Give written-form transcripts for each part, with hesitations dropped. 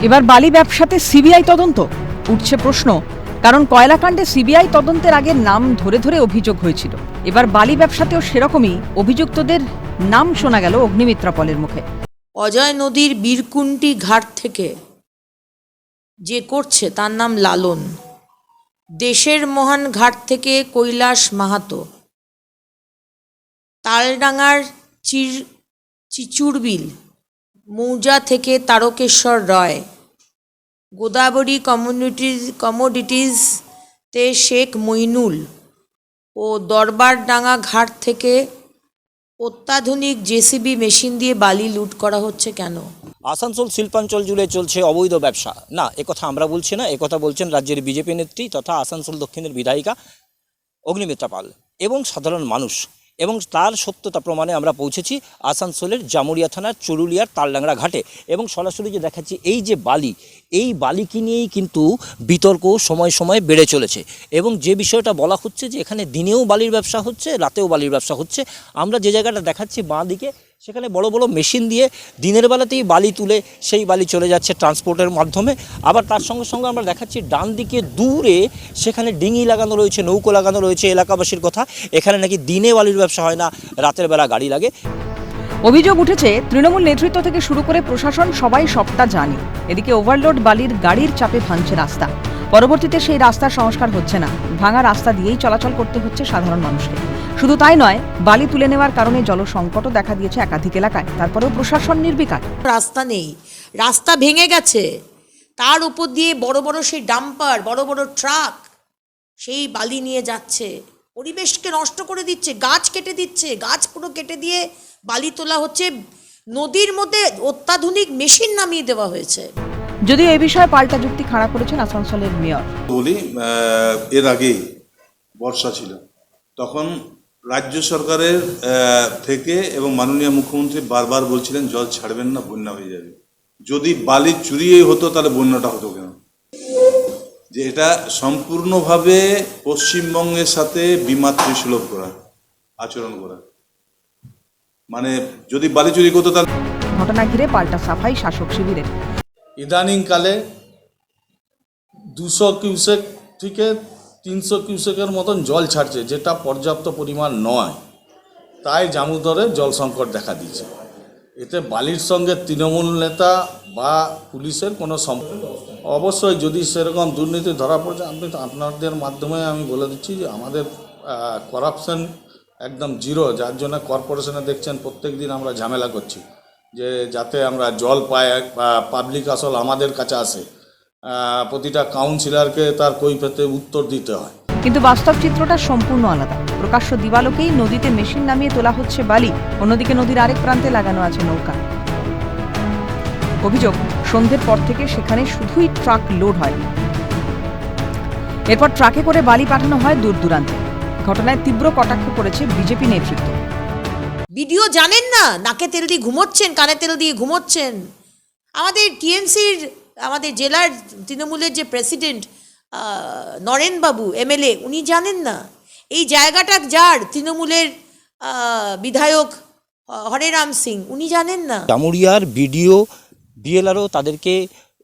এবার বালি ব্যবসাতে সিবিআই তদন্ত উঠছে প্রশ্ন, কারণ কয়লাকাণ্ডে সিবিআই তদন্তের আগে নাম ধরে ধরে অভিযোগ হয়েছিল। এবার বালি ব্যবসাতেও সেরকমই অভিযুক্তদের নাম শোনা গেল অগ্নিমিত্রা পলের মুখে। অজয় নদীর বীরকুণ্টি ঘাট থেকে যে করছে তার নাম লালন। দেশের মহান ঘাট থেকে কৈলাস মাহাতো, তালডাঙ্গার চিচুরবিল মৌজা থেকে তারকেশ্বর রয়, গোদাবরী কমোডিটিজতে শেখ মইনুল ও দরবারডাঙ্গা ঘাট থেকে অত্যাধুনিক জেসিবি মেশিন দিয়ে বালি লুট করা হচ্ছে কেন? আসানসোল শিল্পাঞ্চল জুড়ে চলছে অবৈধ ব্যবসা। না, একথা আমরা বলছি না, একথা বলছেন রাজ্যের বিজেপি নেত্রী তথা আসানসোল দক্ষিণের বিধায়িকা অগ্নিমিত্রা পাল এবং সাধারণ মানুষ। এবং তার সত্যতা প্রমাণে আমরা পৌঁছেছি আসানসোলের জামুরিয়া থানার চুরুলিয়ার তালডাংরা ঘাটে এবং সরাসরি যে দেখাচ্ছি এই যে বালি, এই বালিকে নিয়েই কিন্তু বিতর্ক সময় সময় বেড়ে চলেছে। এবং যে বিষয়টা বলা হচ্ছে যে এখানে দিনেও বালির ব্যবসা হচ্ছে, রাতেও বালির ব্যবসা হচ্ছে। আমরা যে জায়গাটা দেখাচ্ছি বাঁ দিকে, সেখানে বড় বড় মেশিন দিয়ে দিনের বেলাতেই বালি তুলে সেই বালি চলে যাচ্ছে ট্রান্সপোর্টের মাধ্যমে। আবার তার সঙ্গে সঙ্গে আমরা দেখাচ্ছি ডান দিকে দূরে সেখানে ডিঙি লাগানো রয়েছে, নৌকো লাগানো রয়েছে। এলাকাবাসীর কথা, এখানে নাকি দিনে বালির ব্যবসা হয় না, রাতের বেলা গাড়ি লাগে। অভিযোগ উঠেছে তৃণমূল নেতৃত্ব থেকে শুরু করে প্রশাসন সবাই সবটা জানে। এদিকে ওভারলোড বালির গাড়ির চাপে ভাঙছে রাস্তা, পরবর্তীতে সেই রাস্তার সংস্কার হচ্ছে না, ভাঙা রাস্তা দিয়েই চলাচল করতে হচ্ছে সাধারণ মানুষকে। শুধু তাই নয়, বালি তুলে নেওয়ার কারণে জলসংকটও দেখা দিয়েছে একাধিক এলাকায়, তারপরেও প্রশাসন নির্বিকার। রাস্তা নেই, রাস্তা ভেঙে গেছে, তার উপর দিয়ে বড় বড় সেই ডাম্পার, বড় বড় ট্রাক সেই বালি নিয়ে যাচ্ছে, পরিবেশকে নষ্ট করে দিচ্ছে, গাছ কেটে দিচ্ছে, গাছ পুরো কেটে দিয়ে বালি তোলা হচ্ছে। নদীর মধ্যে অত্যাধুনিক মেশিন নামিয়ে দেওয়া হয়েছে। যদিও এই বিষয়ে পাল্টা যুক্তি খাড়া করেছেন আসানসোলের মেয়র। বলি, এর আগেই বর্ষা ছিল, তখন রাজ্য সরকারের থেকে এবং মাননীয় মুখ্যমন্ত্রী বারবার বলছিলেন জল ছাড়বেন না, বন্যা হয়ে যাবে। যদি বালি চুরিয়েই হতো তাহলে বন্যাটা হতো কেন? যে এটা সম্পূর্ণভাবে পশ্চিমবঙ্গের সাথে বিমাতৃসুলভ করা, আচরণ করা। মানে যদি বালি চুরি করতো তাহলে। ঘটনা ঘিরে পাল্টা সাফাই শাসক শিবিরের। ইদানিংকালে 200 কিউসেক থেকে 300 কিউসেকের মতন জল ছাড়ছে, যেটা পর্যাপ্ত পরিমাণ নয়। তাই জামুদরে জল সংকট দেখা দিয়েছে। এতে বালির সঙ্গে তৃণমূল নেতা বা পুলিশের কোনো সম্পর্ক অবশ্যই যদি সেরকম দুর্নীতি ধরা পড়ছে, আপনাদের মাধ্যমে আমি বলে দিচ্ছি যে আমাদের করাপশন একদম জিরো, যার জন্য কর্পোরেশনে দেখছেন প্রত্যেক দিন আমরা ঝামেলা করছি যে যাতে আমরা জল পাই, পাবলিক আসল আমাদের কাছে আসে। প্রতিটা কাউন্সিলরকে তার কৈফিয়তে উত্তর দিতে হয়। কিন্তু বাস্তব চিত্রটা সম্পূর্ণ আলাদা। প্রকাশ্য দিবালোকেই নদীতে মেশিন নামিয়ে তোলা হচ্ছে বালি, অন্যদিকে নদীর আরেক প্রান্তে লাগানো আছে নৌকা। অভিযোগ, সন্ধ্যের পর থেকে সেখানে শুধুই ট্রাক লোড হয়, এরপর ট্রাকে করে বালি পাঠানো হয় দূর দূরান্তে। ঘটনায় তীব্র কটাক্ষ করেছে বিজেপি নেতৃত্ব। ভিডিও জানেন না, নাকে তেল দিয়ে ঘুমোচ্ছেন, কানে তেল দিয়ে ঘুমোচ্ছেন। আমাদের টিএমসির, আমাদের জেলার তৃণমূলের যে প্রেসিডেন্ট নরেনবাবু এমএলএ, উনি জানেন না এই জায়গাটা যার, তৃণমূলের বিধায়ক হরেরাম সিং, উনি জানেন না। জামুরিয়ার বিডিও বিএলআরও তাদেরকে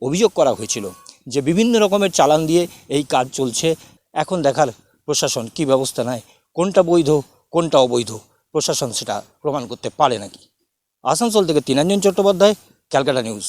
অভিযোগ করা হয়েছিল যে বিভিন্ন রকমের চালান দিয়ে এই কাজ চলছে। এখন দেখার প্রশাসন কি ব্যবস্থা নেয়, কোনটা বৈধ কোনটা অবৈধ, প্রশাসন সেটা প্রমাণ করতে পারে নাকি। আসানসোল থেকে তৃণাঞ্জন চট্টোপাধ্যায়, ক্যালকাটা নিউজ।